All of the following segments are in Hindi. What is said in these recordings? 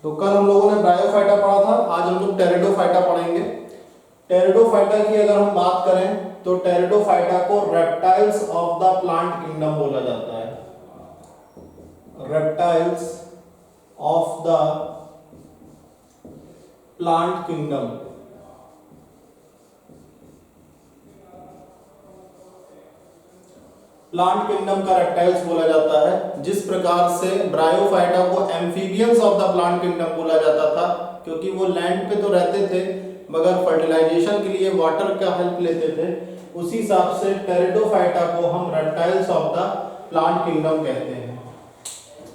तो कल हम लोगों ने ब्रायोफाइटा पढ़ा था, आज हम लोग टेरिडोफाइटा पढ़ेंगे। टेरिडोफाइटा की अगर हम बात करें तो टेरिडोफाइटा को reptiles of the plant kingdom बोला जाता है। Reptiles of the plant kingdom. Plant kingdom का रेप्टाइल्स बोला जाता है। जिस प्रकार से ब्रायोफाइटा को amphibians of the plant kingdom बोला जाता था, क्योंकि वो लैंड पे तो रहते थे मगर फर्टिलाइजेशन के लिए वाटर का हेल्प लेते थे, उसी हिसाब से टेरिडोफाइटा को हम reptiles of the plant kingdom कहते हैं।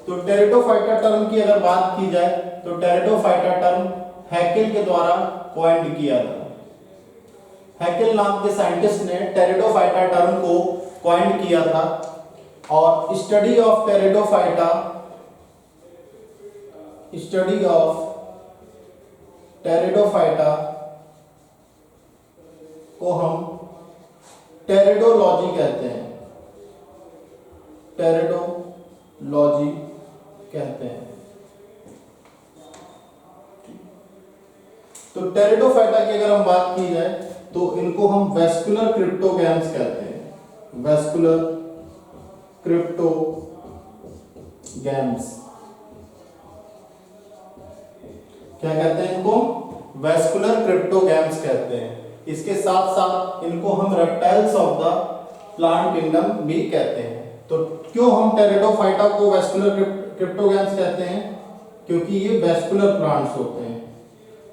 तो टेरिडोफाइटा टर्म की अगर बात की जाए तो टेरिडोफाइटा टर्म हैकेल के द्वारा कॉइन्ड किया था। हैकेल नाम के साइंटिस्ट ने टेरिडोफाइटा टर्म को कॉइन्ड किया था और स्टडी ऑफ टेरिडोफाइटा को हम टेरिडोलॉजी कहते हैं। टेरिडोलॉजी कहते हैं। तो टेरिडोफाइटा की अगर हम बात की जाए तो इनको हम वेस्कुलर क्रिप्टोगैम्स कहते हैं। वेस्कुलर क्रिप्टोगैम्स क्या कहते हैं? इनको वेस्कुलर क्रिप्टोगैम्स कहते हैं। इसके साथ साथ इनको हम reptiles of the plant kingdom भी कहते हैं। तो क्यों हम टेरिडोफाइटा को वेस्कुलर क्रिप्टोगैम्स कहते हैं? क्योंकि ये वेस्कुलर प्लांट्स होते हैं।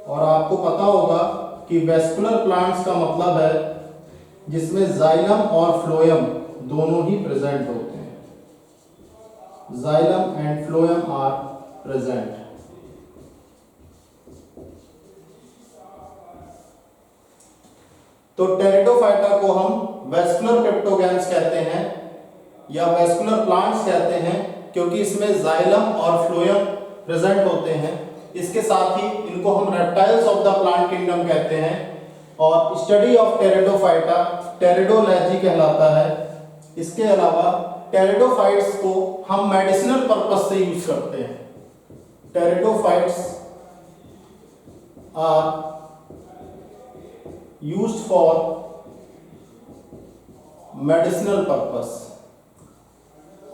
और आपको पता होगा कि वेस्कुलर प्लांट्स का मतलब है जिसमें जाइलम और फ्लोएम दोनों ही प्रेजेंट होते हैं। Xylem and phloem are present. तो टेरिडोफाइटा को हम वेस्कुलर क्रिप्टोगैम्स कहते हैं या वेस्कुलर प्लांट्स कहते हैं, क्योंकि इसमें जाइलम और फ्लोएम प्रेजेंट होते हैं। इसके साथ ही इनको हम reptiles of the plant kingdom कहते हैं। और स्टडी ऑफ टेरिडोफाइटा टेरिडोलॉजी कहलाता है। इसके अलावा टेरिडोफाइट्स को हम मेडिसिनल पर्पस से यूज करते हैं। Pteridophytes are used for medicinal purpose.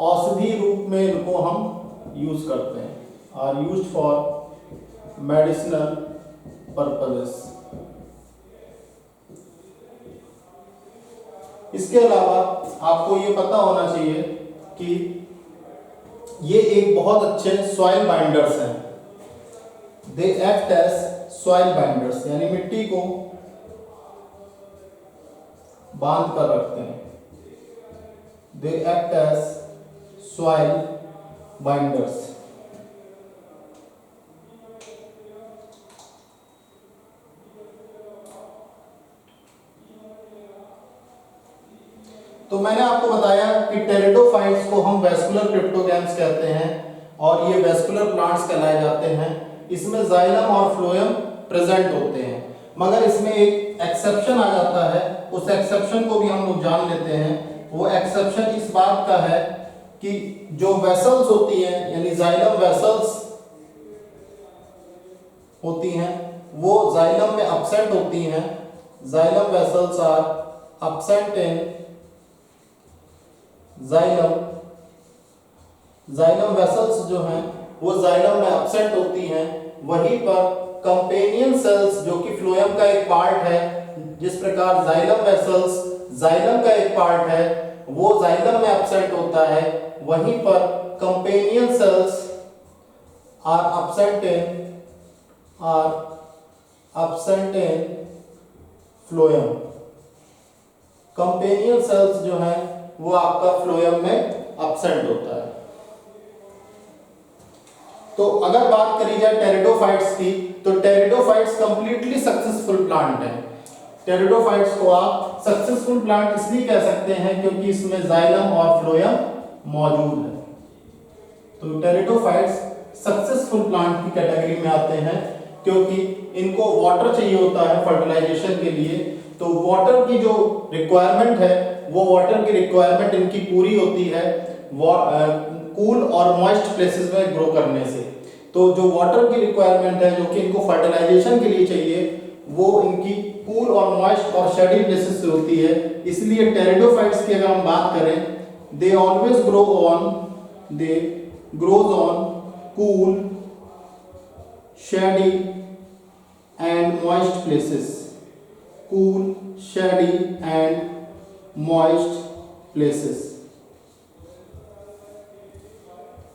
औषधि रूप में इनको हम यूज करते हैं। Are used for medicinal purposes. इसके अलावा आपको ये पता होना चाहिए कि ये एक बहुत अच्छे सॉइल बाइंडर्स हैं। They act as soil binders, यानी मिट्टी को बांध कर रखते हैं। They act as soil binders. तो मैंने आपको बताया कि टेरिडोफाइट्स को हम वेस्कुलर क्रिप्टोगैम्स कहते हैं और ये वेस्कुलर प्लांट्स कहलाए जाते हैं। इसमें जाइलम और फ्लोएम प्रेजेंट होते हैं, मगर इसमें एक एक्सेप्शन आ जाता है। उस एक्सेप्शन को भी हम लोग जान लेते हैं। वो एक्सेप्शन इस बात का है कि जो वेसल्स होती हैं, यानी जाइलम वेसल्स होती हैं, वो जाइलम में अपसेंट होती हैं। Xylem vessels are absent in xylem vessels जो हैं वो जाइलम में अपसेंट होती हैं। वहीं पर कंपेनियन सेल्स जो कि फ्लोएम का एक पार्ट है, जिस प्रकार जाइलम वेसल्स जाइलम का एक पार्ट है, वो जाइलम में अपसेंट होता है। वहीं पर companion cells are absent in phloem. Companion cells जो हैं वो आपका फ्लोएम में अपसेंट होता है। तो अगर बात करी जाए टेरिडोफाइट्स की, तो टेरिडोफाइट्स कंप्लीटली सक्सेसफुल प्लांट है। टेरिडोफाइट्स को आप सक्सेसफुल प्लांट इसलिए कह सकते हैं क्योंकि इसमें जाइलम और फ्लोएम मौजूद है। तो टेरिडोफाइट्स सक्सेसफुल प्लांट की कैटेगरी में आते हैं, क्योंकि इनको वाटर चाहिए होता है फर्टिलाइजेशन के लिए। तो वाटर की जो रिक्वायरमेंट है, वो वाटर की रिक्वायरमेंट इनकी पूरी होती है कूल और मॉइस्ट प्लेसेस में ग्रो करने से। तो जो वाटर की रिक्वायरमेंट है, जो कि इनको फर्टिलाइजेशन के लिए चाहिए, वो इनकी कूल और मॉइस्ट और शेडी प्लेसेस से होती है। इसलिए टेरिडोफाइट्स की अगर हम बात करें, they always grows on cool, shady and moist places, cool, shady and moist places.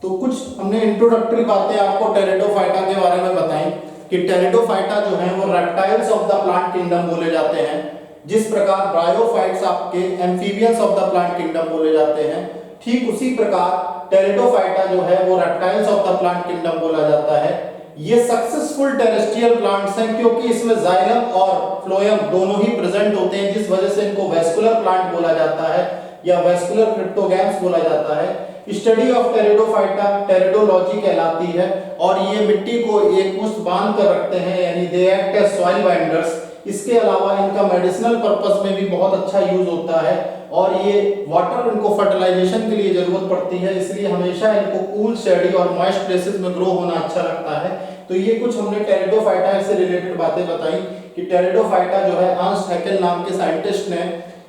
तो कुछ हमने इंट्रोडक्टरी बातें आपको टेरिडोफाइटा के बारे में बताई कि टेरिडोफाइटा जो है वो reptiles of the plant kingdom बोले जाते हैं। जिस प्रकार ब्रायोफाइट्स आपके amphibians of the plant kingdom बोले जाते हैं, ठीक उसी प्रकार टेरिडोफाइटा जो है वो reptiles of the plant kingdom बोला जाता है। ये सक्सेसफुल टेरेस्ट्रियल प्लांट्स हैं क्योंकि इसमें जाइलम और फ्लोएम दोनों ही प्रेजेंट होते हैं, जिस वजह से इनको वेस्कुलर प्लांट बोला जाता है या वेस्कुलर क्रिप्टोगैम्स बोला जाता है। स्टडी ऑफ टेरिडोफाइटा टेरिडोलॉजी कहलाती है और ये मिट्टी को एक मुश्त बांध कर रखते हैं, यानी they act as soil binders. इसके अलावा इनका मेडिसिनल पर्पस में भी बहुत अच्छा यूज होता है और ये वाटर इनको फर्टिलाइजेशन के लिए जरूरत पड़ती है, इसलिए हमेशा इनको कूल, शेडी और मॉइस्ट प्लेसेस में ग्रो होना अच्छा लगता है। तो ये कुछ हमने टेरिडोफाइटा से रिलेटेड बातें बताई कि टेरिडोफाइटा जो है अर्नस्ट हैकेल नाम के साइंटिस्ट ने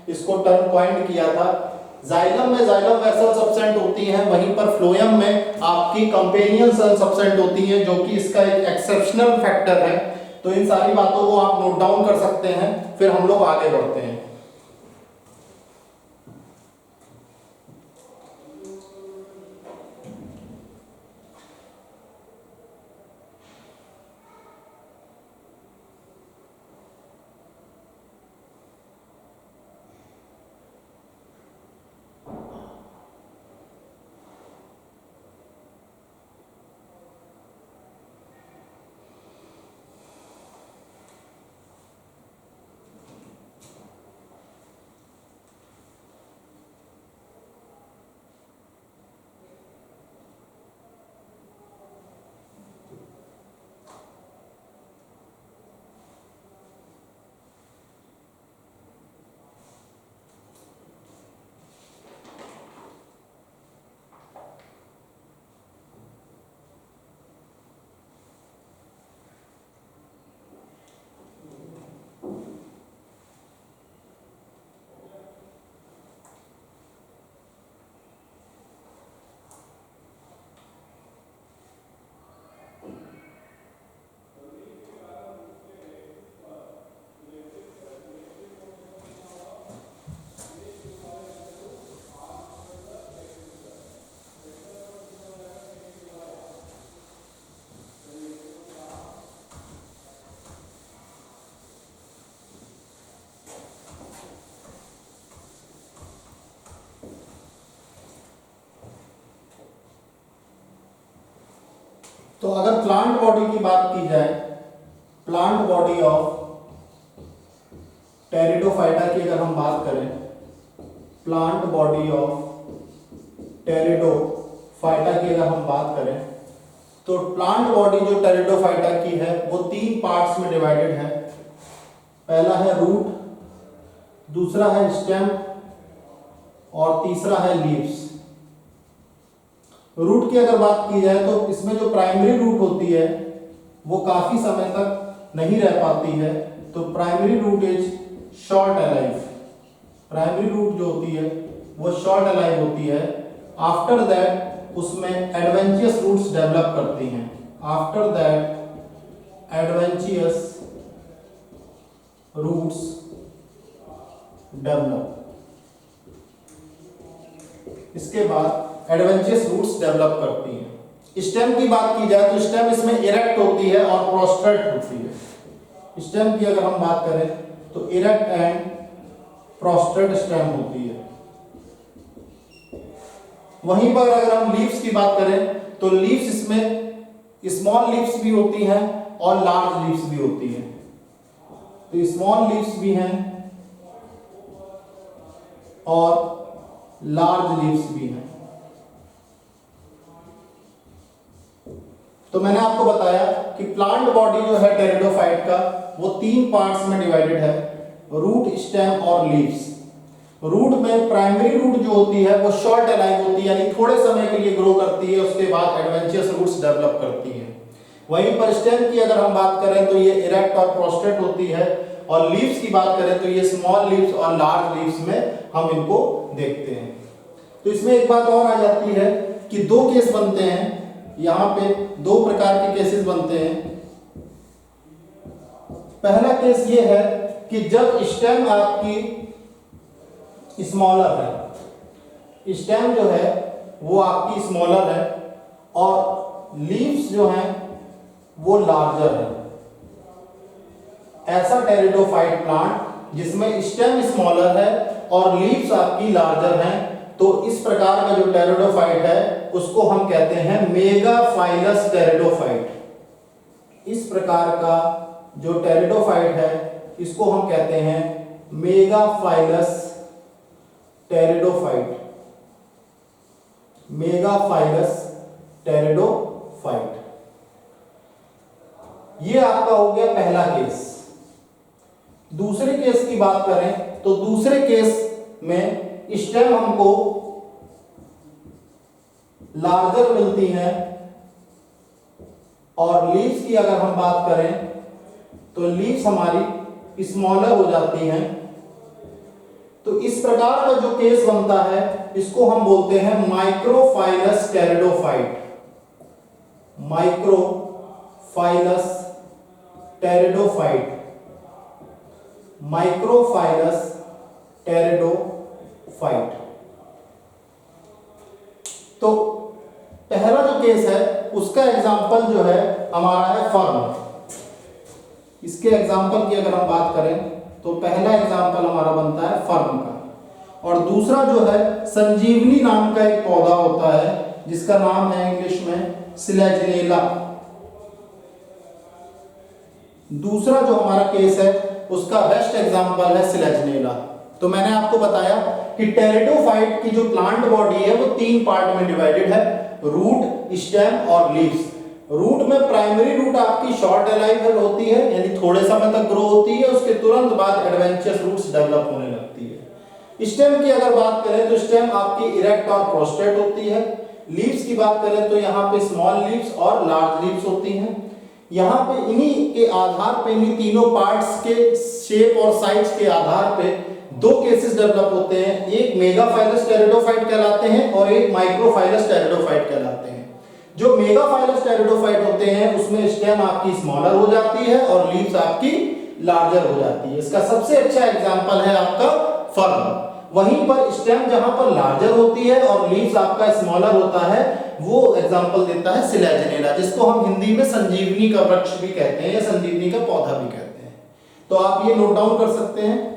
इसको टर्म कॉइंड किया था। जाइलम में जाइलम वेसल सब्सटेंट होती हैं, वहीं पर फ्लोएम में आपकी कंपेनियन सेल सब्सटेंट होती हैं, जो कि इसका एक एक्सेप्शनल फैक्टर है। तो इन सारी बातों को आप नोट डाउन कर सकते हैं, फिर हम लोग आगे बढ़ते हैं। तो अगर प्लांट बॉडी की बात की जाए, प्लांट बॉडी ऑफ टेरिडोफाइटा की अगर हम बात करें, प्लांट बॉडी ऑफ टेरिडोफाइटा की अगर हम बात करें, तो प्लांट बॉडी जो टेरिडोफाइटा की है वो 3 पार्ट्स में डिवाइडेड है। पहला है रूट, दूसरा है स्टेम और तीसरा है लीव्स। रूट की अगर बात की जाए तो इसमें जो प्राइमरी रूट होती है वो काफी समय तक नहीं रह पाती है, तो primary root is short alive. Primary root जो होती है वो शॉर्ट अलाइव होती है। आफ्टर दैट उसमें एडवेंचियस रूट्स डेवलप करती हैं। आफ्टर दैट एडवेंचियस रूट्स डेवलप, इसके बाद एडवेंचियस रूट्स डेवलप करती हैं। स्टेम की बात की जाए तो स्टेम इसमें इरेक्ट होती है और प्रोस्ट्रेट होती है। स्टेम की अगर हम बात करें तो इरेक्ट एंड प्रोस्ट्रेट स्टेम होती है। वहीं पर अगर हम लीव्स की बात करें तो लीव्स इसमें स्मॉल लीव्स भी होती हैं और लार्ज लीव्स भी होती हैं। तो स्मॉल लीव्स भी हैं और लार्ज लीव्स भी हैं। तो मैंने आपको बताया कि प्लांट बॉडी जो है टेरिडोफाइट का वो 3 पार्ट्स में डिवाइडेड है, रूट, स्टेम और लीव्स। रूट में प्राइमरी रूट जो होती है वो शॉर्ट अलाइव होती है, यानी थोड़े समय के लिए ग्रो करती है, उसके बाद एडवेंचरस रूट्स डेवलप करती है। वहीं पर स्टेम की अगर हम बात करें तो ये इरेक्ट और प्रोस्ट्रेट होती है, और लीव्स की बात करें तो ये स्मॉल लीव्स और लार्ज लीव्स में हम इनको देखते हैं। तो इसमें एक बात और आ जाती है कि दो केस बनते हैं, यहाँ पे दो प्रकार के केसेस बनते हैं। पहला केस ये है कि जब स्टेम आपकी स्मॉलर है, स्टेम जो है वो आपकी स्मॉलर है और लीव्स जो हैं वो लार्जर है। ऐसा टेरिडोफाइट प्लांट जिसमें स्टेम स्मॉलर है और लीव्स आपकी लार्जर हैं, तो इस प्रकार का जो टेरिडोफाइट है उसको हम कहते हैं मेगाफाइलस टेरिडोफाइट। इस प्रकार का जो टेरिडोफाइट है इसको हम कहते हैं मेगाफाइलस टेरिडोफाइट। मेगाफाइलस टेरिडोफाइट, ये आपका हो गया पहला केस। दूसरे केस की बात करें तो दूसरे केस में स्टेम हमको लार्जर मिलती हैं और लीव्स की अगर हम बात करें तो लीव्स हमारी स्मॉलर हो जाती हैं। तो इस प्रकार का जो केस बनता है इसको हम बोलते हैं microphylls pteridophyte. Microphylls pteridophyte, microphylls pteridophyte. तो पहला जो केस है उसका एग्जांपल जो है हमारा है फर्न। इसके एग्जांपल की अगर हम बात करें तो पहला एग्जांपल हमारा बनता है फर्न का, और दूसरा जो है संजीवनी नाम का एक पौधा होता है जिसका नाम है इंग्लिश में सिलेजनेला। दूसरा जो हमारा केस है उसका बेस्ट एग्जांपल है सिलेजनेला। तो मैंने आपको बताया कि टेरिडोफाइट की जो प्लांट बॉडी है वो तीन पार्ट में डिवाइडेड है, रूट, स्टेम और लीव्स। रूट में प्राइमरी रूट आपकी शॉर्ट अलाइव होती है, यानी थोड़े समय तक ग्रो होती है, उसके तुरंत बाद एडवेंचरस रूट्स डेवलप होने लगती है। स्टेम की अगर बात करें तो स्टेम आपकी इरेक्ट और प्रोस्ट्रेट होती है। लीव्स की बात करें तो यहाँ पे स्मॉल लीव्स और लार्ज लीव्स होती हैं। यहाँ पे इन्हीं के आधार पे, इन्हीं तीनों पार्ट्स के शेप और साइज के आधार पे दो केसेस डेवलप होते हैं, एक मेगाफाइलस टेरिडोफाइट कहलाते हैं और एक माइक्रोफाइलस टेरिडोफाइट कहलाते हैं। जो मेगाफाइलस टेरिडोफाइट होते हैं उसमें स्टेम आपकी स्मॉलर हो जाती है और लीव्स आपकी लार्जर हो जाती है। इसका सबसे अच्छा एग्जांपल है आपका फर्न। वहीं पर स्टेम जहां पर लार्जर होती है और लीव्स आपका स्मॉलर होता है, वो एग्जांपल देता है सिलेजनेला, जिसको हम हिंदी में संजीवनी का वृक्ष भी कहते हैं या संजीवनी का पौधा भी कहते हैं। तो आप ये नोट डाउन कर सकते हैं।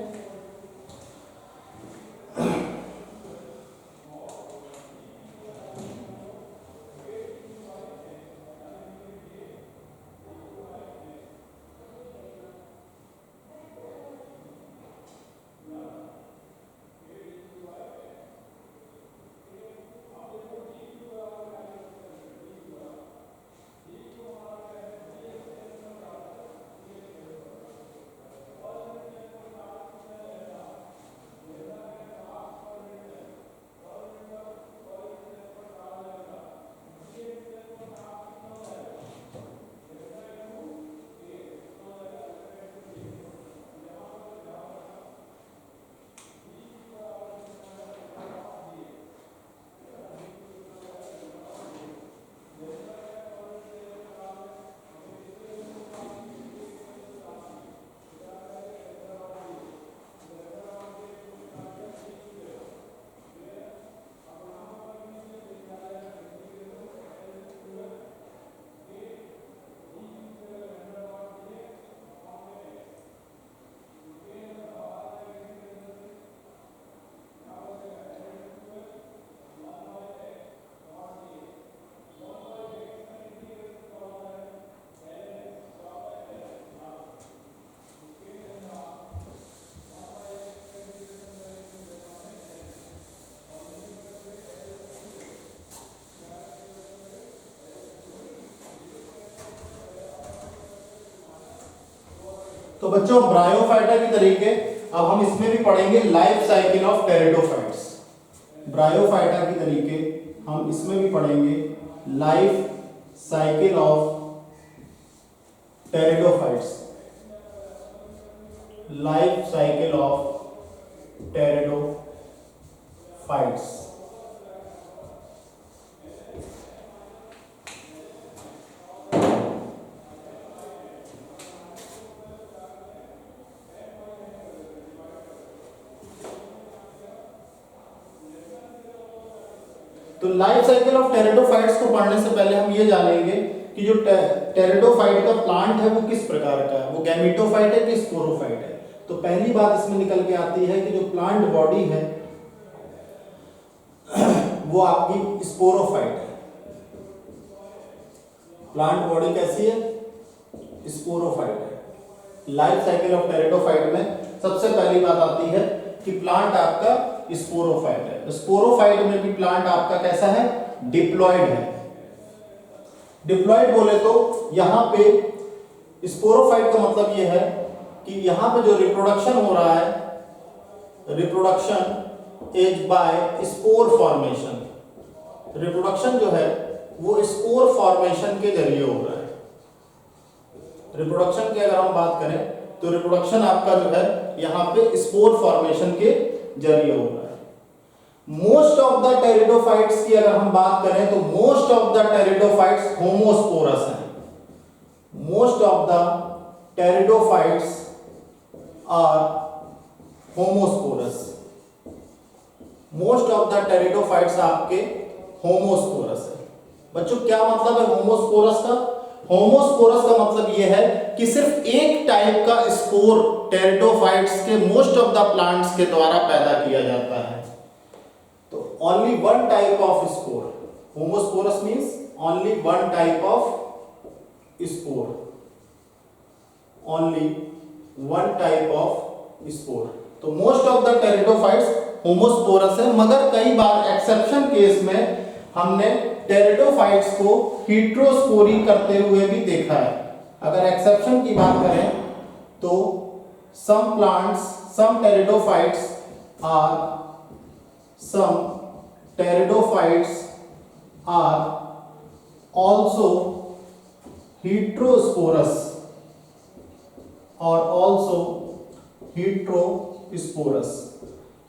तो बच्चों ब्रायोफाइटा के तरीके अब हम इसमें भी पढ़ेंगे life cycle of pteridophytes. Bryophyta की तरीके हम इसमें भी पढ़ेंगे life cycle of pteridophytes, life cycle of pteridophytes. तो लाइफ साइकिल ऑफ टेरिडोफाइट्स को पढ़ने से पहले हम ये जानेंगे कि जो टेरिडोफाइट का प्लांट है वो किस प्रकार का है, वो गैमेटोफाइट है कि स्पोरोफाइट है। तो पहली बात इसमें निकल के आती है कि जो प्लांट बॉडी है वो आपकी स्पोरोफाइट है। प्लांट बॉडी कैसी है? स्पोरोफाइट है। लाइफ साइकिल ऑफ टेरिडोफाइट में सबसे पहली बात आती है कि प्लांट आपका स्पोरोफाइट है। स्पोरोफाइट में भी प्लांट आपका कैसा है? डिप्लॉयड है। डिप्लॉयड बोले तो यहां पे स्पोरोफाइट का मतलब यह है कि यहां पे जो रिप्रोडक्शन हो रहा है, reproduction is by spore formation. Reproduction जो है वो स्पोर फॉर्मेशन के जरिए हो रहा है। रिप्रोडक्शन की अगर हम बात करें तो रिप्रोडक्शन आपका जो है यहां पे स्पोर फॉर्मेशन के जरिए हो रहा है। मोस्ट ऑफ द टेरिडोफाइट्स की अगर हम बात करें तो most of the pteridophytes homosporous हैं। Most of the pteridophytes are homosporous. Most of the pteridophytes आपके होमोस्पोरस है। बच्चों क्या मतलब है होमोस्पोरस का? होमोस्पोरस का मतलब यह है कि सिर्फ एक टाइप का स्पोर टेरिडोफाइट्स के मोस्ट ऑफ द प्लांट्स के द्वारा पैदा किया जाता है। तो only one type of spore. Homosporous means only one type of spore, only one type of spore. तो most of the pteridophytes homosporous है, मगर कई बार एक्सेप्शन केस में हमने टेरिडोफाइट्स को हीट्रोस्पोरी करते हुए भी देखा है। अगर एक्सेप्शन की बात करें तो some plants, some pteridophytes are also heterosporous or also heterosporous।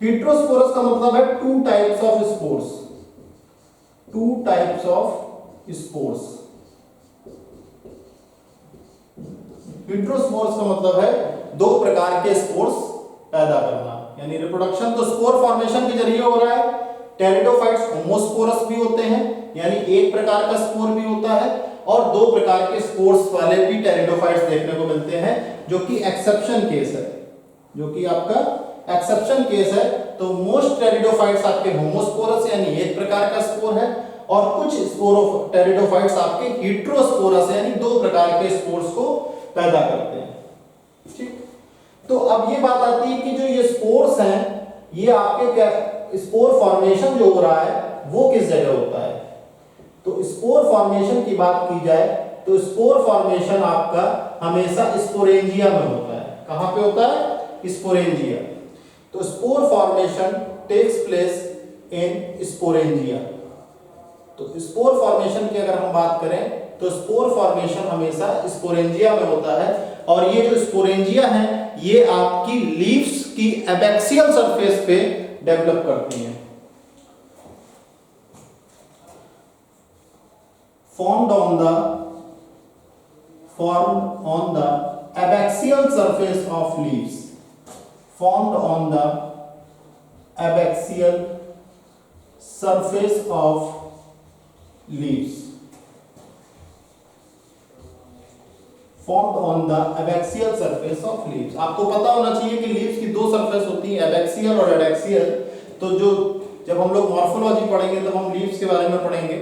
heterosporous का मतलब है two types of spores, two types of spores। heterosporous का मतलब है दो प्रकार के स्पोर्स पैदा करना, यानी रिप्रोडक्शन तो स्पोर फॉर्मेशन के जरिए हो रहा है। टेरिडोफाइट्स होमोस्पोरस भी होते हैं, यानी एक प्रकार का स्पोर भी होता है, और दो प्रकार के स्पोर्स वाले भी टेरिडोफाइट्स देखने को मिलते हैं, जो कि एक्सेप्शन केस है, जो कि आपका एक्सेप्शन केस है। तो मोस्ट टेरिडोफाइट्स आपके होमोस्पोरस यानी एक प्रकार का स्पोर है, और कुछ स्पोरो टेरिडोफाइट्स आपके हेटेरोस्पोरस यानी दो प्रकार के स्पोर्स को पैदा करते हैं। ठीक, तो अब ये बात आती है कि जो ये स्पोर्स हैं, ये आपके क्या स्पोर फॉर्मेशन जो हो रहा है वो किस जगह होता है? तो स्पोर फॉर्मेशन की बात की जाए तो स्पोर फॉर्मेशन आपका हमेशा स्पोरेंजिया में होता है। कहां पे होता है? स्पोरेंजिया। तो spore formation takes place in sporangia. तो स्पोर फॉर्मेशन की अगर हम बात करें तो स्पोर फॉर्मेशन हमेशा स्पोरेंजिया में होता है, और ये जो स्पोरेंजिया है ये आपकी लीव्स की एबैक्सियल सरफेस पे डेवलप करती हैं। formed on the abaxial surface of leaves, formed on the abaxial surface of leaves, formed on the abaxial surface of leaves। आपको पता होना चाहिए कि लीव्स की दो सरफेस होती है, एबैक्सियल और एडैक्सियल। तो जो जब हम लोग मॉर्फोलॉजी पढ़ेंगे तब हम लीव्स के बारे में पढ़ेंगे।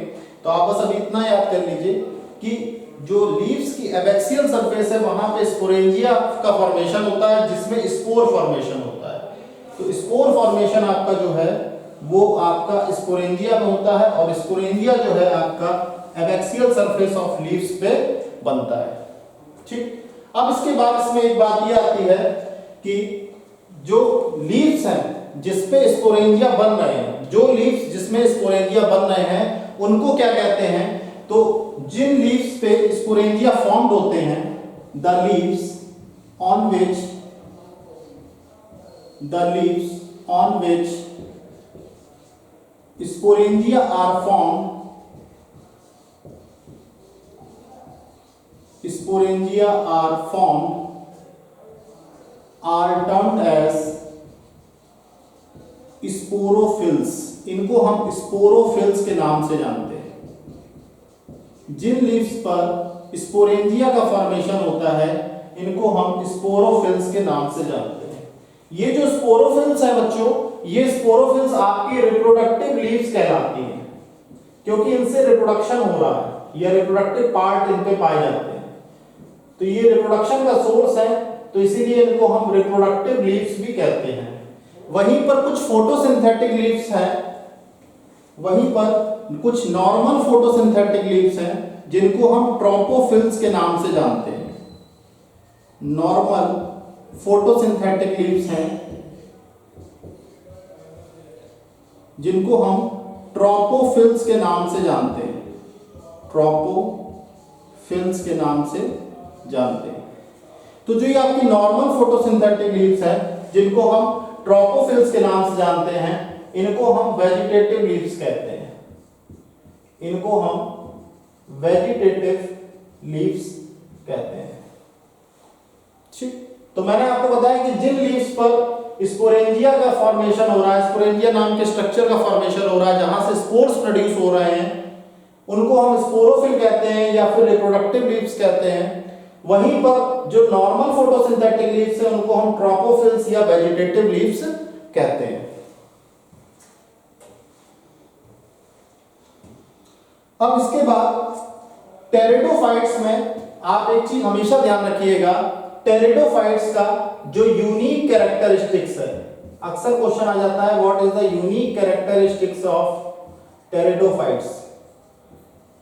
तो आप बस अभी इतना याद कर लीजिए कि जो लीव्स की एबैक्सियल सरफेस है वहां पे स्पोरेंजिया का फॉर्मेशन होता है, जिसमें स्पोर फॉर्मेशन होता है। तो स्पोर फॉर्मेशन आपका जो है वो आपका स्पोरेंजिया में होता है, और स्पोरेंजिया जो है आपका एबैक्सियल सरफेस ऑफ लीव्स पे बनता है। ठीक, अब इसके बाद इसमें एक बात ये आती है कि जो लीव्स हैं जिसपे स्पोरेंजिया बन रहे हैं, जो लीव्स जिसमें स्पोरेंजिया बन रहे हैं उनको क्या कहते हैं? तो जिन लीव्स पे स्पोरेंजिया फॉर्म्ड होते हैं, the leaves on which sporangia are formed, are termed as sporophylls. इनको हम स्पोरोफिल्स के नाम से जानते हैं। जिन लीव्स पर स्पोरेंजिया का फॉर्मेशन होता है इनको हम स्पोरोफिल्स के नाम से जानते हैं। ये जो स्पोरोफिल्स है बच्चों, ये स्पोरोफिल्स आपकी रिप्रोडक्टिव लीव्स कहलाती हैं, क्योंकि इनसे रिप्रोडक्शन हो रहा है, ये रिप्रोडक्टिव पार्ट इन पे पाए जाते हैं। तो ये रिप्रोडक्शन का सोर्स है, तो इसीलिए इनको हम रिप्रोडक्टिव लीव्स भी कहते हैं। वहीं पर कुछ फोटोसिंथेटिक लीव्स हैं, वहीं पर कुछ नॉर्मल फोटोसिंथेटिक लीव्स हैं जिनको हम ट्रोपोफिल्स के नाम से जानते हैं। नॉर्मल फोटोसिंथेटिक लीव्स हैं जिनको हम ट्रोपोफिल्स के नाम से जानते हैं, ट्रोपोफिल्स के नाम से जानते हैं। तो जो ये आपकी नॉर्मल फोटोसिंथेटिक लीव्स हैं जिनको हम ट्रोपोफिल्स के नाम से जानते हैं, इनको हम वेजिटेटिव लीव्स कहते हैं। इनको हम वेजिटेटिव लीव्स कहते हैं। ठीक, तो मैंने आपको बताया कि जिन लीव्स पर स्पोरेंजिया का फॉर्मेशन हो रहा है, स्पोरेंजिया नाम के स्ट्रक्चर का फॉर्मेशन हो रहा है, जहां से स्पोर्स प्रोड्यूस हो रहे हैं, उनको हम स्पोरोफिल कहते हैं या फिर रिप्रोडक्टिव लीव्स कहते हैं। वहीं पर जो नॉर्मल फोटोसिंथेटिक लीव्स हैं उनको हम ट्रोपोफिल्स या वेजिटेटिव लीव्स कहते हैं। अब इसके बाद टेरिडोफाइट्स में आप एक चीज हमेशा ध्यान रखिएगा, टेरिडोफाइट्स का जो यूनिक कैरेक्टरिस्टिक्स है, अक्सर क्वेश्चन आ जाता है what is the unique characteristics of pteridophytes.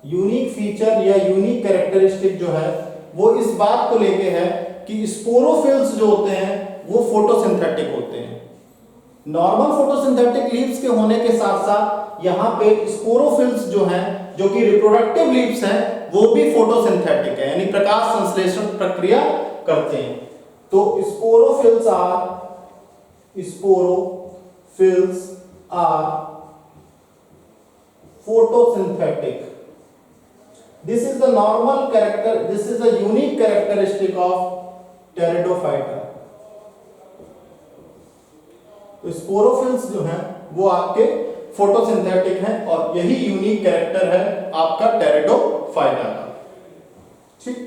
Unique feature या यूनिक कैरेक्टरिस्टिक जो है वो इस बात को लेके है कि स्पोरोफिल्स जो होते हैं वो फोटोसिंथेटिक होते हैं। नॉर्मल फोटोसिंथेटिक लीव्स के होने के साथ साथ यहाँ पे स्पोरोफिल्स जो हैं, जो कि रिप्रोडक्टिव लीव्स हैं, वो भी फोटोसिंथेटिक है, यानी प्रकाश संश्लेषण प्रक्रिया करते हैं। तो sporophylls are photosynthetic. This is the normal character, this is the unique characteristic of Pteridophyta. तो स्पोरोफिल्स जो हैं वो आपके फोटोसिंथेटिक हैं और यही यूनिक कैरेक्टर है आपका टेरिडोफाइटा का। ठीक,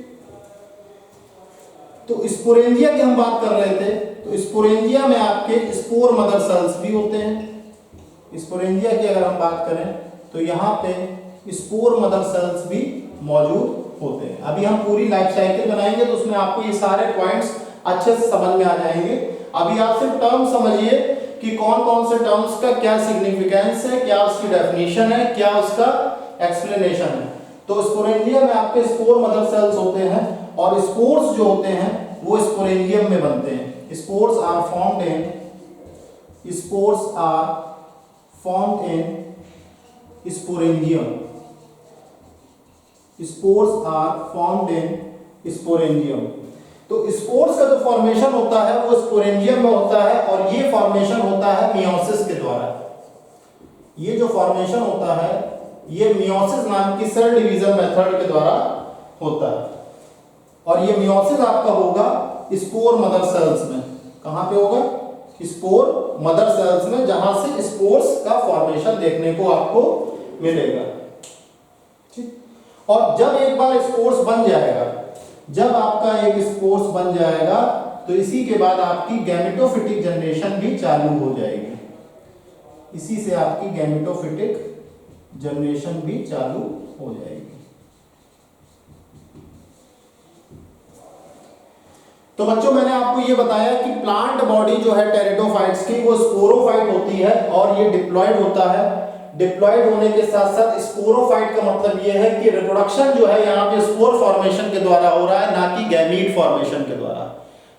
तो स्पोरेंजिया की हम बात कर रहे थे, तो स्पोरेंजिया में आपके स्पोर मदर सेल्स भी होते हैं। स्पोरेंजिया की अगर हम बात करें तो यहाँ पे स्पोर मदर सेल्स भी मौजूद होते हैं। अभी हम पूरी लाइफ साइकिल बनाएंगे तो उसमें आपको ये सारे पॉइंट्स अच्छे से समझ में आ जाएंगे। अभी आप सिर्फ टर्म समझिए कि कौन कौन से टर्म्स का क्या सिग्निफिकेंस है, क्या उसकी डेफिनेशन है, क्या उसका एक्सप्लेनेशन है। तो स्पोरेंजिया में आपके स्पोर मदर सेल्स होते हैं और स्पोर्स जो होते हैं वो स्पोरेंजियम में बनते हैं। Spores are formed in sporangium. Spores are formed in sporangium. तो स्पोर्स का जो फॉर्मेशन होता है वो स्पोरेंजियम में होता है और ये फॉर्मेशन होता है मियोसिस के द्वारा। ये जो फॉर्मेशन होता है ये मियोसिस नाम की सेल डिवीजन मेथड के द्वारा होता है और ये मियोसिस आपका होगा स्पोर मदर सेल्स में। कहां पे होगा? स्पोर मदर सेल्स में, जहां से स्पोर्स का फॉर्मेशन देखने को आपको मिलेगा। ठीक, और जब एक बार स्पोर्स बन जाएगा, जब आपका एक स्पोर्स बन जाएगा तो इसी के बाद आपकी गैमेटोफिटिक जनरेशन भी चालू हो जाएगी। इसी से आपकी गैमेटोफिटिक जनरेशन भी चालू हो जाएगी। तो बच्चों मैंने आपको ये बताया कि प्लांट बॉडी जो है टेरिडोफाइट्स की वो स्पोरोफाइट होती है और ये डिप्लॉयड होता है। डिप्लॉयड होने के साथ साथ स्पोरोफाइट का मतलब ये है कि रिप्रोडक्शन जो है यहाँ पे स्पोर फॉर्मेशन के द्वारा हो रहा है, ना कि गैमीट फॉर्मेशन के द्वारा।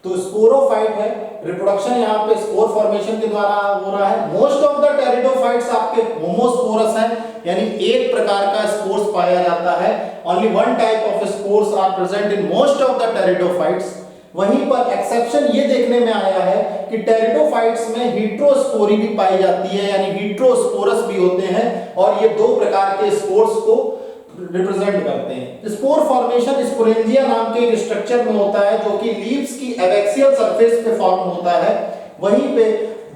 तो स्पोरोफाइट है, रिप्रोडक्शन यहाँ पे स्पोर फॉर्मेशन के द्वारा हो रहा है। मोस्ट ऑफ द टेरिडोफाइट्स आपके होमोस्पोरस हैं, यानी एक प्रकार का स्पोर्स पाया जाता है। Only one type of spores are present in most of the pteridophytes. वहीं पर एक्सेप्शन ये देखने में आया है कि टेरिडोफाइट्स में हीट्रोस्पोरी भी पाई जाती है, यानी हीट्रोस्पोरस भी होते हैं, और ये दो प्रकार के स्पोर्स को रिप्रेजेंट करते हैं। स्पोर फॉर्मेशन स्पोरेंजिया नाम के एक स्ट्रक्चर में होता है जो कि लीव्स की एबैक्सियल सरफेस पे फॉर्म होता है। वहीं पे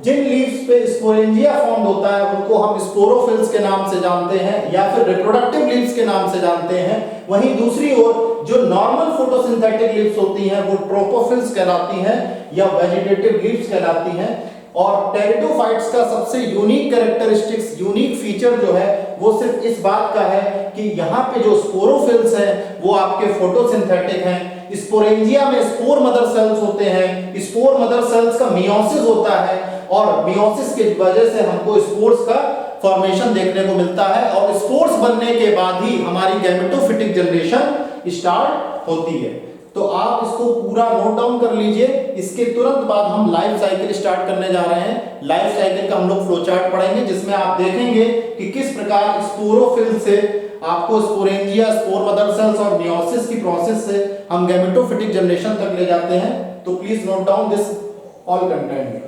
जिन लीव्स पे स्पोरेंजिया फॉर्म होता है उनको हम स्पोरोफिल्स के नाम से जानते हैं या फिर रिप्रोडक्टिव लीव्स के नाम से जानते हैं। वहीं दूसरी ओर जो नॉर्मल फोटोसिंथेटिक लीव्स होती हैं वो ट्रोपोफिल्स कहलाती हैं या वेजिटेटिव लीव्स कहलाती हैं। और टेरिडोफाइट्स का सबसे यूनिक कैरेक्टरिस्टिक्स, यूनिक फीचर जो है वो सिर्फ इस बात का है कि यहाँ पे जो स्पोरोफिल्स हैं वो आपके फोटोसिंथेटिक हैं। स्पोरेंजिया में स्पोर मदर सेल्स होते हैं, स्पोर मदर सेल्स का मियोसिस होता है और मियोसिस की वजह से हमको स्पोर्स का फॉर्मेशन देखने को मिलता है और स्पोर्स बनने के बाद ही हमारी गैमेटोफिटिक जनरेशन स्टार्ट होती है। तो आप इसको पूरा नोट डाउन कर लीजिए। इसके तुरंत बाद हम लाइफ साइकिल स्टार्ट करने जा रहे हैं। लाइफ साइकिल का हम लोग फ्लो चार्ट पढ़ेंगे जिसमें आप देखेंगे कि किस प्रकार स्पोरोफिल से आपको स्पोरेंजिया, स्पोर मदर सेल्स और मियोसिस की प्रोसेस से हम गैमेटोफिटिक जनरेशन तक ले जाते हैं। तो please note down this all content.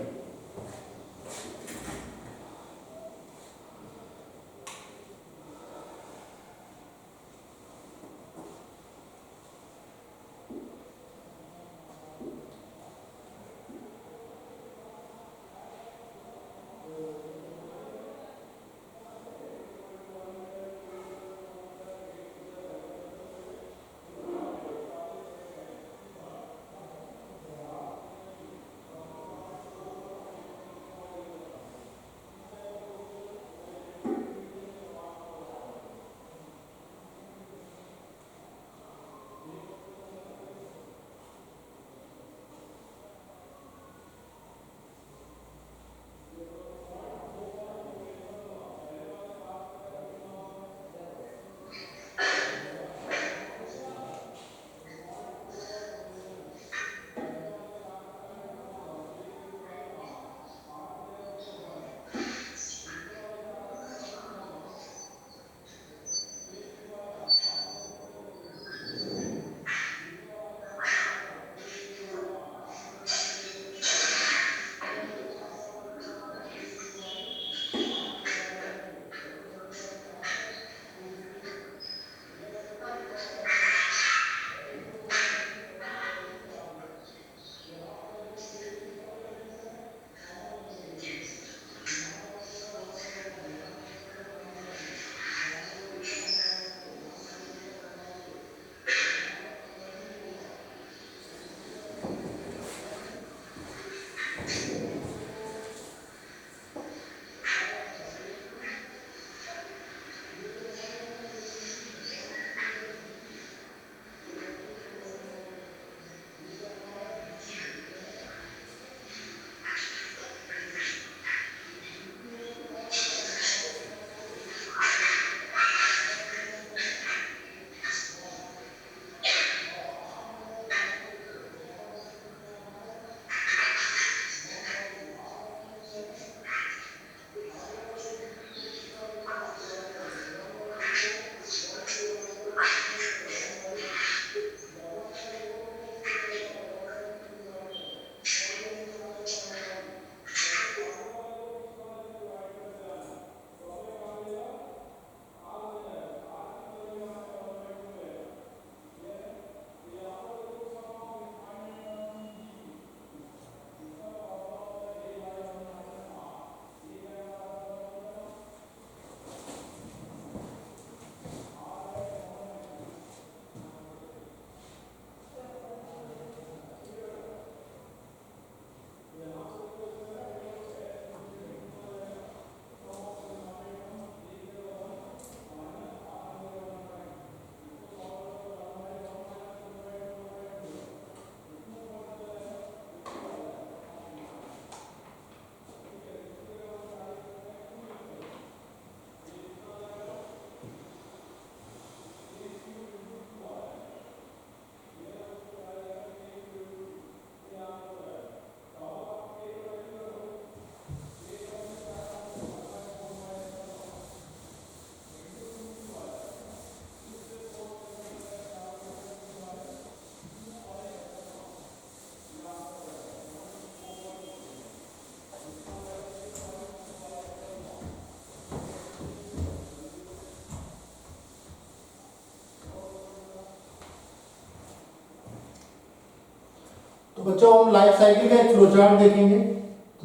तो बच्चों हम लाइफ साइकिल का एक फ्लोचार्ट देखेंगे।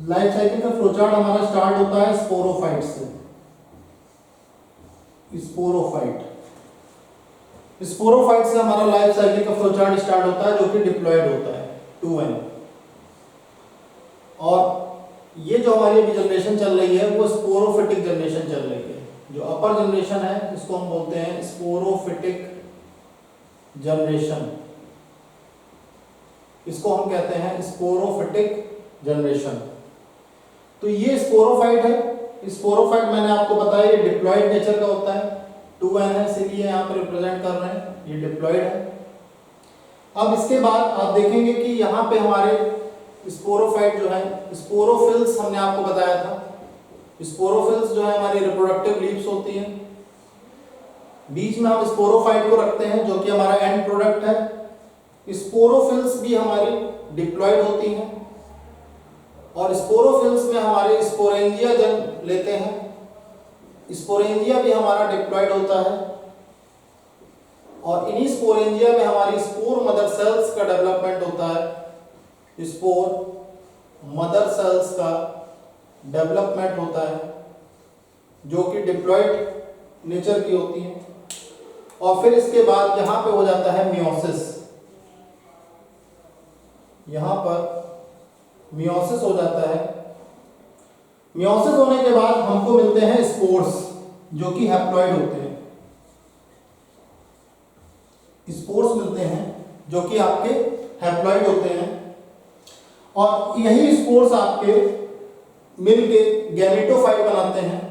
लाइफ साइकिल का फ्लोचार्ट हमारा स्टार्ट होता है स्पोरोफाइट से। स्पोरोफाइट से हमारा लाइफ साइकिल का फ्लोचार्ट स्टार्ट होता है, जो कि डिप्लॉयड होता है 2n। और ये जो हमारी अभी जनरेशन चल रही है वो स्पोरोफिटिक जनरेशन चल रही है। जो अपर जनरेशन है इसको हम बोलते हैं स्पोरोफिटिक जनरेशन। इसको हम कहते हैं स्पोरोफिटिक जनरेशन। तो ये स्पोरोफाइट है। स्पोरोफाइट मैंने आपको बताया ये डिप्लॉयड नेचर का होता है, 2n है इसीलिए यहाँ पर रिप्रेजेंट कर रहे हैं, ये डिप्लॉयड है। अब इसके बाद आप देखेंगे कि यहाँ पे हमारे स्पोरोफाइट जो है, स्पोरोफिल्स हमने आपको बताया था। स्पोरोफिल्स जो है हमारी रिप्रोडक्टिव लीव्स होती हैं। बीच में हम स्पोरोफाइट को रखते हैं जो कि हमारा एंड प्रोडक्ट है। स्पोरोफिल्स भी हमारी डिप्लॉयड होती हैं और स्पोरोफिल्स में हमारे स्पोरेंजिया जन्म लेते हैं। स्पोरेंजिया भी हमारा डिप्लॉयड होता है और इन्हीं स्पोरेंजिया में हमारी स्पोर मदर सेल्स का डेवलपमेंट होता है। स्पोर मदर सेल्स का डेवलपमेंट होता है जो कि डिप्लॉयड नेचर की होती है। और फिर इसके बाद यहां पे हो जाता है मियोसिस। यहां पर मियोसिस हो जाता है। मियोसिस होने के बाद हमको मिलते हैं स्पोर्स जो कि हैप्लॉइड होते हैं। स्पोर्स मिलते हैं जो कि आपके हैप्लॉइड होते हैं और यही स्पोर्स आपके मिलके गैमेटोफाइट बनाते हैं।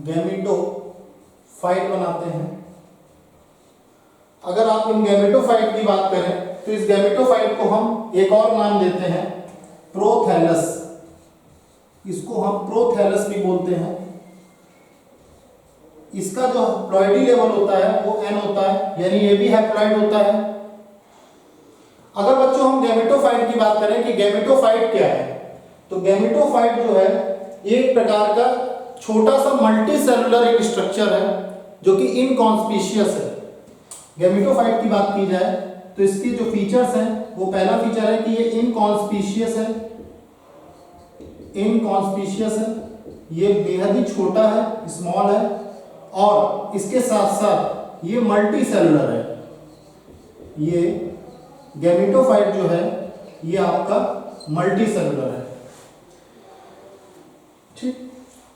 गैमेटोफाइट बनाते हैं। अगर आप इन गैमेटोफाइट की बात करें तो इस गैमेटोफाइट को हम एक और नाम देते हैं प्रोथैलस। इसको हम प्रोथैलस भी बोलते हैं। इसका जो हैप्लॉइडी लेवल होता है वो n होता है, यानी ये भी हैप्लॉइड होता है। अगर बच्चों हम गैमेटोफाइट की बात करें कि गैमेटोफाइट क्या है, तो गैमेटोफाइट जो है एक प्रकार का छोटा सा मल्टी सेलुलर एक स्ट्रक्चर है जो कि इनकॉन्स्पिशियस है। गैमेटोफाइट की बात की जाए तो इसके जो फीचर्स हैं वो पहला फीचर है कि ये इनकॉन्स्पिशियस है। इनकॉन्स्पिशियस है, ये बेहद ही छोटा है, स्मॉल है और इसके साथ साथ ये मल्टी सेलुलर है। ये गैमेटोफाइट जो है ये आपका मल्टी सेलुलर है। ठीक,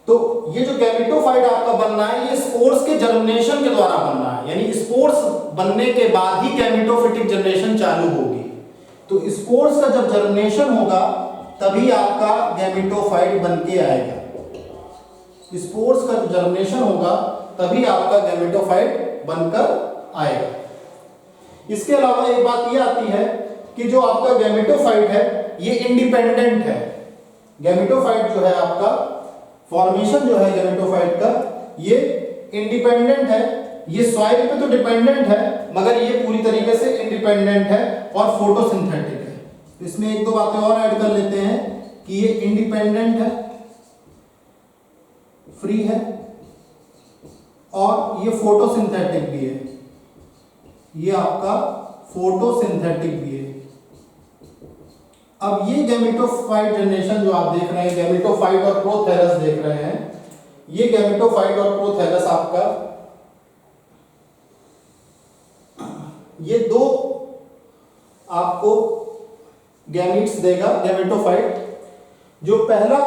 तो ये जो गैमेटोफाइट आपका बनना है ये स्पोर्स के जर्मिनेशन के द्वारा बनना है, यानी स्पोर्स बनने के बाद ही गैमेटोफिटिक जनरेशन चालू होगी। तो स्पोर्स का जब जर्मिनेशन होगा तभी आपका गैमेटोफाइट बन के आएगा। स्पोर्स का जो जर्मिनेशन होगा तभी आपका गैमेटोफाइट बनकर आएगा। इसके अलावा एक बात ये आती है कि जो आपका गैमेटोफाइट है ये इंडिपेंडेंट है। गैमेटोफाइट जो है आपका फॉर्मेशन जो है गैमेटोफाइट का ये इंडिपेंडेंट है। ये सॉइल पे तो डिपेंडेंट है मगर ये पूरी तरीके से इंडिपेंडेंट है और फोटोसिंथेटिक है। तो इसमें एक दो बातें और ऐड कर लेते हैं कि ये इंडिपेंडेंट है, फ्री है और ये फोटोसिंथेटिक भी है। ये आपका फोटोसिंथेटिक भी है। अब ये गैमेटोफाइट जनरेशन जो आप देख रहे हैं, गैमेटोफाइट और प्रोथैलस देख रहे हैं, ये गैमेटोफाइट और प्रोथैलस आपका ये दो आपको गैमीट्स देगा। गैमेटोफाइट जो पहला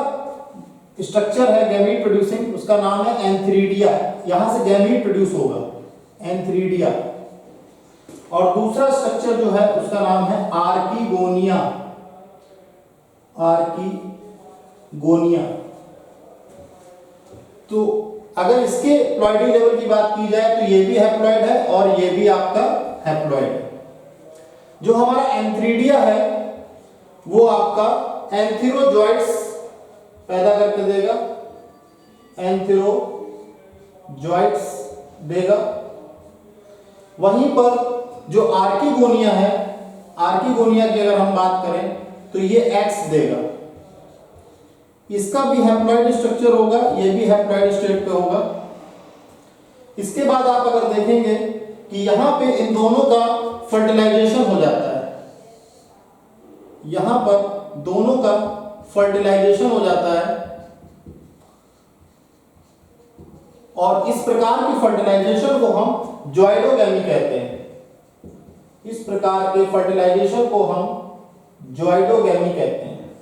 स्ट्रक्चर है गैमीट प्रोड्यूसिंग उसका नाम है एंथ्रीडिया। यहां से गैमीट प्रोड्यूस होगा एंथ्रीडिया। और दूसरा स्ट्रक्चर जो है उसका नाम है आर्किगोनिया। आर्किगोनिया। तो अगर इसके प्लॉइडी लेवल की बात की जाए तो ये भी हैप्लॉइड है और ये भी आपका हैप्लॉइड है। जो हमारा एंथ्रीडिया है वो आपका एंथीरोजॉइट्स पैदा करके देगा, एंथीरोजॉइट्स देगा। वहीं पर जो आर्किगोनिया है, आर्किगोनिया की अगर हम बात करें तो ये एक्स देगा। इसका भी हैप्लॉइड स्ट्रक्चर होगा, ये भी हैप्लॉइड स्टेट पे होगा। इसके बाद आप अगर देखेंगे कि यहां पे इन दोनों का फर्टिलाइजेशन हो जाता है, यहां पर दोनों का फर्टिलाइजेशन हो जाता है और इस प्रकार की फर्टिलाइजेशन को हम जॉइडोगैमी कहते हैं। इस प्रकार के फर्टिलाइजेशन को हम जॉइडोगैमी कहते हैं।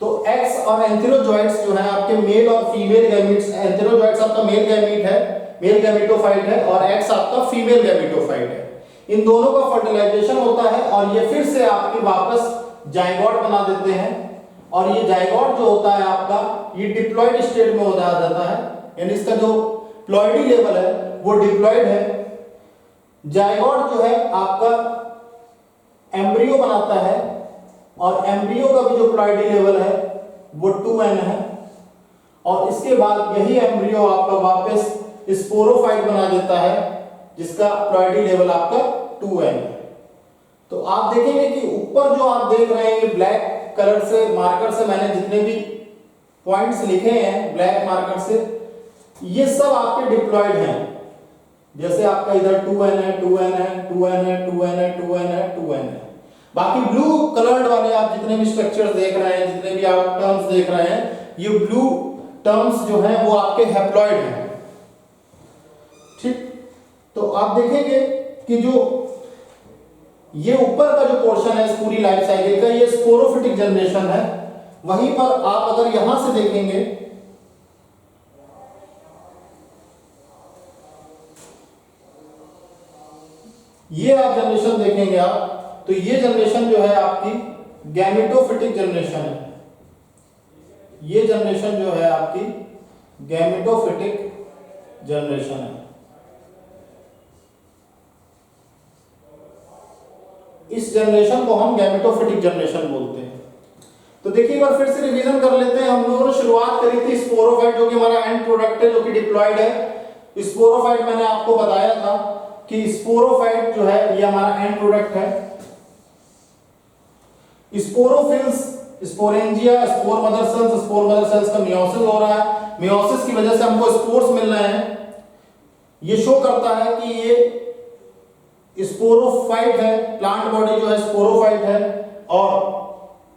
तो एक्स और एंथेरोजॉइड्स जो है आपके मेल और फीमेल गैमीट्स, एंथेरोजॉइड्स आपका मेल गैमीट है, मेल गैमेटोफाइट है, और एक्स आपका फीमेल गैमेटोफाइट है। इन दोनों का फर्टिलाइजेशन होता है और ये फिर से आपके वापस जाइगोट बना देते हैं, और ये जाइगोट जो होता है आपका ये डिप्लॉइड स्टेट में हो जाता है, यानी इसका जो प्लॉइडी लेवल है वो डिप्लॉइड है। जाइगोट जो है आपका एम्ब्रियो बनाता है और एम्ब्रियो का भी जो प्लॉइडी लेवल है वो 2n है, और इसके बाद यही एम्ब्रियो आपका वापस स्पोरोफाइट बना देता है जिसका प्लॉइडी लेवल आपका 2n है। तो आप देखेंगे कि ऊपर जो आप देख रहे हैं ब्लैक कलर से मार्कर से मैंने जितने भी पॉइंट्स लिखे हैं ब्लैक मार्कर से, ये सब आपके डिप्लॉइड हैं। जैसे आपका इधर 2n है, 2n है, 2n है, 2n है, 2n है, 2n है। बाकी ब्लू कलर्ड वाले आप जितने भी स्ट्रक्चर्स देख रहे हैं, जितने भी आप टर्म्स देख रहे हैं, ये ब्लू टर्म्स जो हैं वो आपके हैप्लॉइड हैं। ठीक, तो आप देखेंगे कि जो ये ऊपर का जो पोर्शन है इस पूरी लाइफ साइकिल का, ये स्पोरोफिटिक जनरेशन है। वहीं पर आप अगर यहां से देखेंगे, ये आप जनरेशन देखेंगे आप, तो ये जनरेशन जो है आपकी गैमेटोफिटिक जनरेशन है। ये जनरेशन जो है आपकी गैमेटोफिटिक जनरेशन है। इस जनरेशन को हम गैमेटोफिटिक जनरेशन बोलते हैं। तो देखिए एक बार फिर से रिवीजन कर लेते हैं। हम लोगों ने शुरुआत करी थी स्पोरोफाइट, जो कि हमारा एंड प्रोडक्ट है, जो कि डिप्लॉइड है। स्पोरोफाइट मैंने आपको बताया था कि स्पोरोफाइट जो है ये हमारा एंड प्रोडक्ट है। Sporophylls, sporangia, spore mother cells का मियोसिस हो रहा है। मियोसिस की वजह से हमको स्पोर्स मिल रहे हैं। ये शो करता है कि ये स्पोरोफाइट है, प्लांट बॉडी जो है स्पोरोफाइट है, और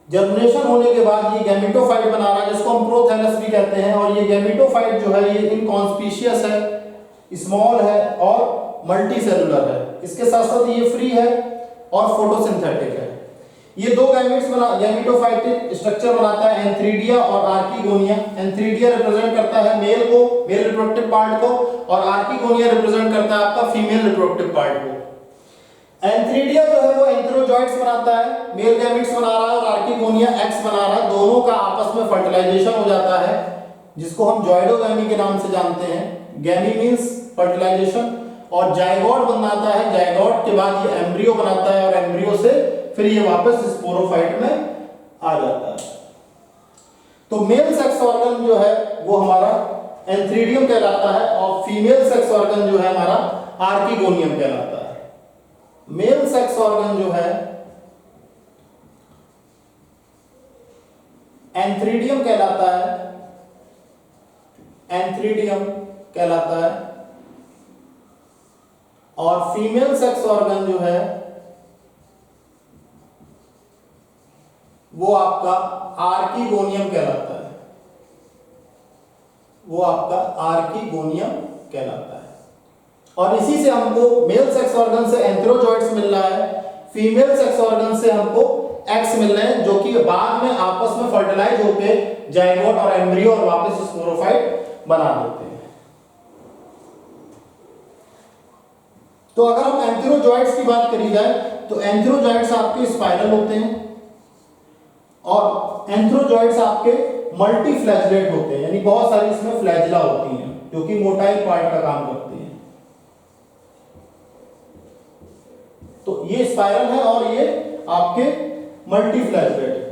जर्मिनेशन होने के बाद ये गैमेटोफाइट बना रहा है, जिसको हम प्रोथैलस भी कहते हैं। और ये गैमेटोफाइट जो है ये इनकॉन्स्पिशियस है, स्मॉल है और मल्टी सेलुलर है। इसके साथ साथ ये फ्री है और फोटोसिंथेटिक है। ये दो गैमेटोफाइटिक स्ट्रक्चर बनाता है, एंथ्रीडिया और आर्किगोनिया। एंथ्रीडिया रिप्रेजेंट करता है मेल को, मेल रिप्रोडक्टिव पार्ट को, और आर्किगोनिया रिप्रेजेंट करता है आपका फीमेल रिप्रोडक्टिव पार्ट को। एंथ्रीडिया जो है वो एंथेरोजॉइड्स बनाता है, मेल गैमेट्स बना रहा है, और आर्किगोनिया एक्स बना रहा है। दोनों का आपस में फर्टिलाइजेशन हो जाता है, जिसको हम जॉइडोगैमी के नाम से जानते हैं। गैमी मींस फर्टिलाइजेशन, और जाइगोट बनाता है। जाइगोट के बाद ये एम्ब्रियो बनाता है, और एम्ब्रियो से फिर ये वापस स्पोरोफाइट में आ जाता है। तो मेल सेक्स ऑर्गन जो है वो हमारा एंथ्रीडियम कहलाता है, और फीमेल सेक्स ऑर्गन जो है हमारा आर्किगोनियम कहलाता है। मेल सेक्स ऑर्गन जो है एंथ्रीडियम कहलाता है, एंथ्रीडियम कहलाता है, और फीमेल सेक्स ऑर्गन जो है वो आपका आर्किगोनियम कहलाता है। वो आपका आर्किगोनियम कहलाता है। और इसी से हमको मेल सेक्स ऑर्गन से एंथेरोजॉइड्स मिल रहा है, फीमेल सेक्स ऑर्गन से हमको एक्स मिल रहे हैं, जो कि बाद में आपस में फर्टिलाइज होके जाइगोट और एम्ब्रियो और वापस स्पोरोफाइट बना देते हैं। तो अगर हम एंथेरोजॉइड्स की बात करी जाए तो एंथेरोजॉइड्स आपके स्पाइरल होते हैं, और एंथेरोजॉइड्स आपके मल्टी फ्लैजलेट होते हैं, यानी बहुत सारी इसमें फ्लैजला होती हैं जो कि मोटाइल पार्ट का काम करती हैं। तो ये स्पाइरल है और ये आपके मल्टी फ्लैजलेट है।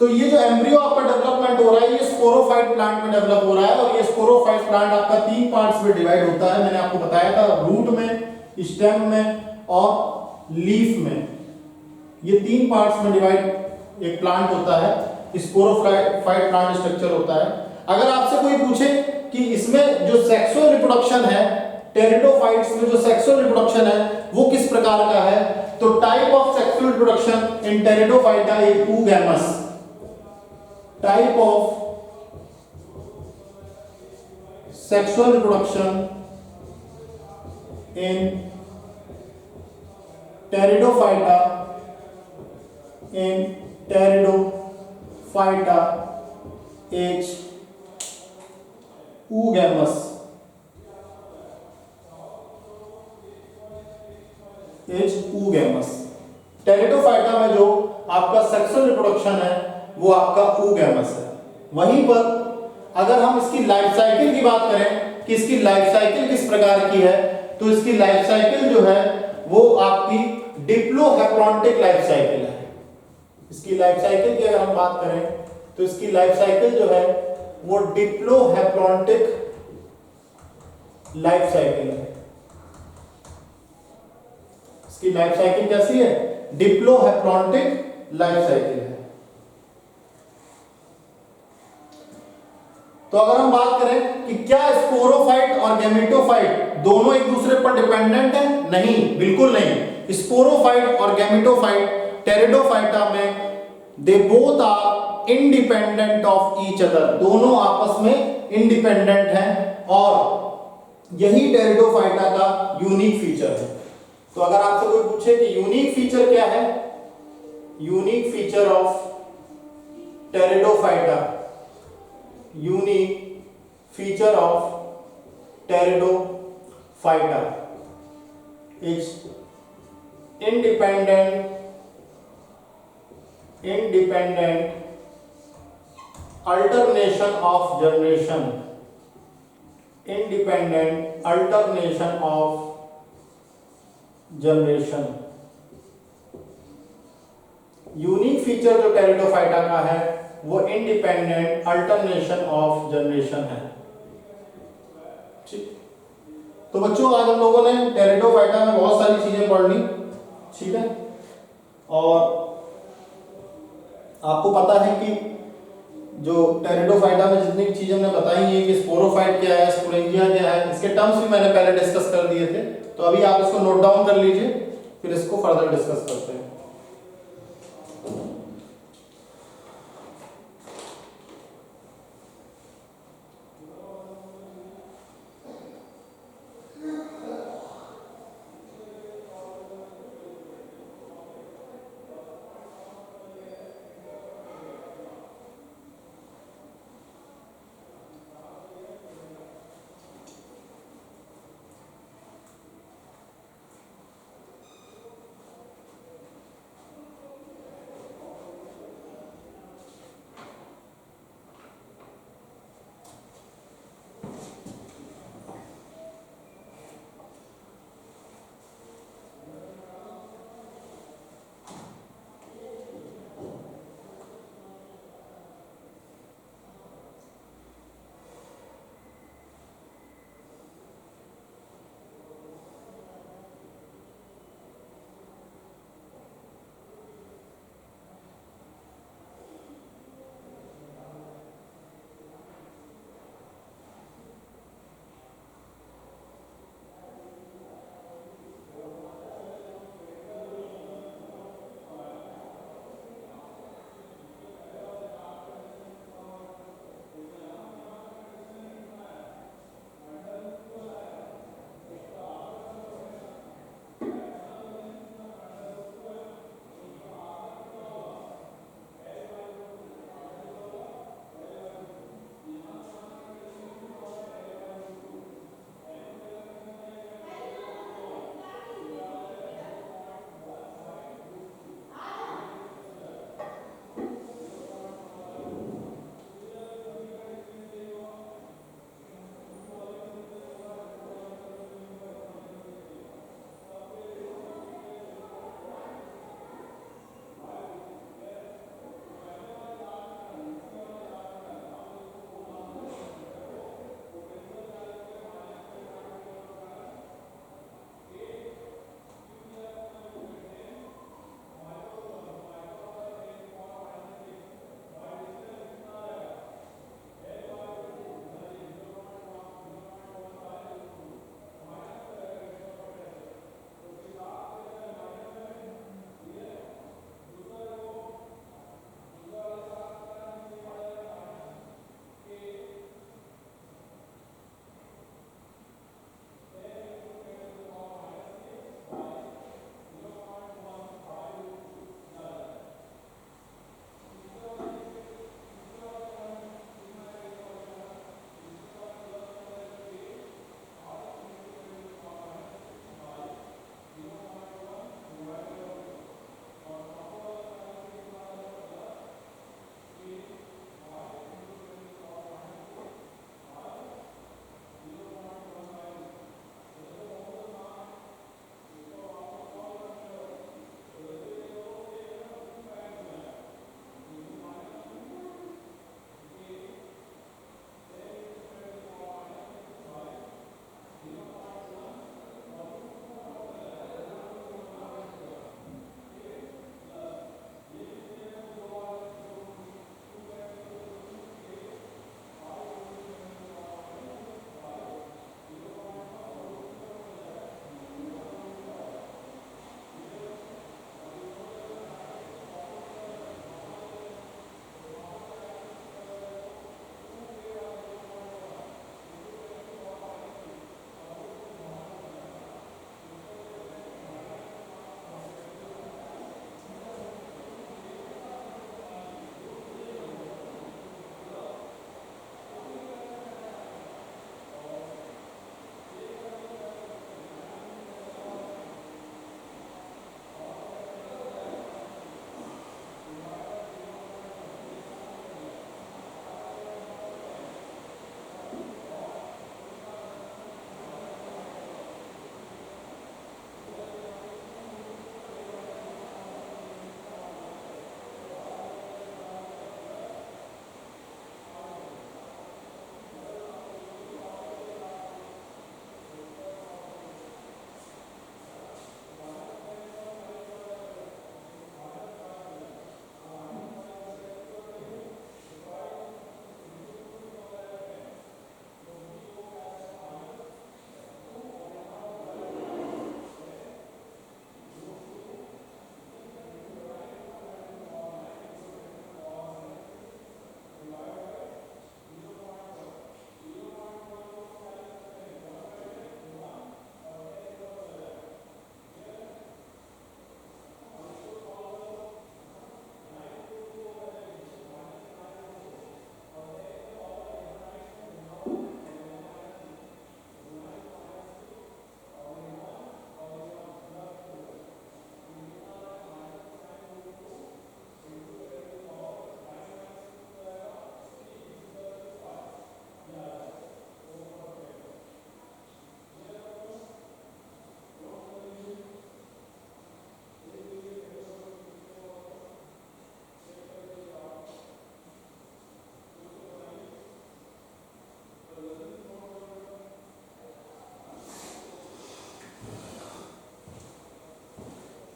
तो ये जो एम्ब्रियो आपका डेवलपमेंट हो रहा है ये स्पोरोफाइट प्लांट में डेवलप हो रहा है, और ये स्पोरोफाइट प्लांट आपका 3 पार्ट्स में डिवाइड होता है। मैंने आपको बताया था, रूट में, स्टेम में और लीफ में। ये 3 पार्ट्स में डिवाइड एक प्लांट होता है, स्पोरोफाइट प्लांट स्ट्रक्चर होता है। अगर आपसे कोई पूछे कि इसमें जो सेक्सुअल रिप्रोडक्शन है, टेरिडोफाइट्स में जो सेक्सुअल रिप्रोडक्शन है वो किस प्रकार का है। तो type of sexual reproduction in pteridophyta is oogamous। Type of sexual reproduction in pteridophyta is oogamous। Pteridophyta में जो आपका सेक्सुअल रिप्रोडक्शन है वो आपका oogamous है। वहीं पर अगर हम इसकी लाइफ साइकिल की बात करें कि इसकी लाइफ साइकिल किस प्रकार की है, तो इसकी लाइफ साइकिल जो है वो आपकी डिप्लोहेप्लॉन्टिक लाइफ साइकिल है। इसकी लाइफ साइकिल की अगर हम बात करें तो इसकी लाइफ साइकिल जो है वो डिप्लोहेप्लॉन्टिक लाइफ साइकिल है। इसकी लाइफ साइकिल कैसी है, डिप्लोहेप्लॉन्टिक लाइफ साइकिल है। तो अगर हम बात करें कि क्या स्पोरोफाइट और गैमेटोफाइट दोनों एक दूसरे पर डिपेंडेंट है, नहीं, बिल्कुल नहीं। स्पोरोफाइट और गैमेटोफाइट टेरिडोफाइटा में they both are independent of each other, दोनों आपस में इंडिपेंडेंट हैं और यही टेरिडोफाइटा का यूनिक फीचर है। तो अगर आपसे कोई पूछे कि यूनिक फीचर क्या है, unique feature of pteridophyta, unique feature of pteridophyta is independent alternation of generation, independent alternation of generation. Unique feature जो टेरिडोफाइटा का है वो इंडिपेंडेंट अल्टरनेशन ऑफ जनरेशन है। ठीक, तो बच्चों आज हम लोगों ने टेरिडोफाइटा में बहुत सारी चीजें पढ़ ली, ठीक है। और आपको पता है कि जो टेरिडोफाइटा में जितनी चीजें हमने बताई है कि स्पोरोफाइट क्या है, स्पोरेंजिया क्या है, इसके टर्म्स भी मैंने पहले डिस्कस कर दिए थे। तो अभी आप इसको नोट डाउन कर लीजिए, फिर इसको फर्दर डिस्कस करते हैं।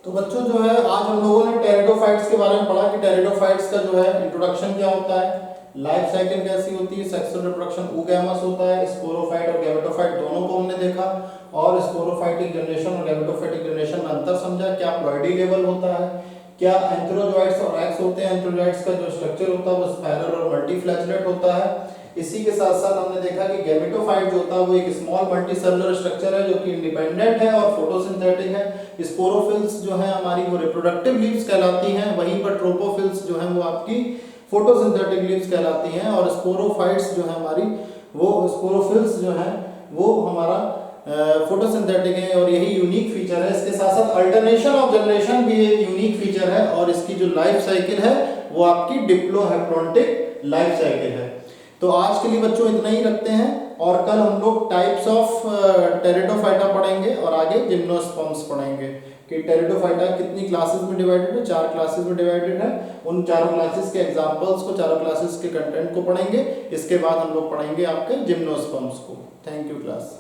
तो बच्चों जो है आज हम लोगों ने टेरिडोफाइट्स के बारे में पढ़ा कि टेरिडोफाइट्स का जो है इंट्रोडक्शन क्या होता है, लाइफ साइकिल कैसी होती है, सेक्सुअल रिप्रोडक्शन oogamous होता है, स्पोरोफाइट और गैमेटोफाइट दोनों को हमने देखा और स्पोरोफाइटिक जनरेशन और गैमेटोफाइटिक जनरेशन में अंतर समझा, क्या प्लॉइडी लेवल होता है, क्या एंथेरोजोइट्स और एक्स होते हैं, एंथेरोजोइट्स का जो स्ट्रक्चर होता है वो स्पाइरल और मल्टीफ्लैचलेट होता है। इसी के साथ साथ हमने देखा कि गैमेटोफाइट जो होता है वो एक स्मॉल मल्टीसेलुलर स्ट्रक्चर है जो कि इंडिपेंडेंट है और फोटोसिंथेटिक है। स्पोरोफिल्स जो है हमारी वो रिप्रोडक्टिव लीव्स कहलाती हैं, वहीं पर ट्रोपोफिल्स जो है वो आपकी फोटोसिंथेटिक लीव्स कहलाती हैं और स्पोरोफाइट्स जो है हमारी वो स्पोरोफिल्स जो है वो हमारा फोटोसिंथेटिक है और यही यूनिक फीचर है। इसके साथ साथ अल्टरनेशन ऑफ जनरेशन भी एक यूनिक फीचर है और इसकी जो लाइफ साइकिल है वो आपकी डिप्लोहेप्लॉन्टिक लाइफ साइकिल है। तो आज के लिए बच्चों इतना ही रखते हैं और कल हम लोग टाइप्स ऑफ टेरिडोफाइटा पढ़ेंगे और आगे जिम्नोस्पर्म्स पढ़ेंगे कि टेरिडोफाइटा कितनी क्लासेस में डिवाइडेड है, 4 क्लासेस में डिवाइडेड है। उन चारों क्लासेस के एग्जांपल्स को, चारों क्लासेस के कंटेंट को पढ़ेंगे। इसके बाद हम लोग पढ़ेंगे आपके जिम्नोस्पर्म्स को। Thank you class.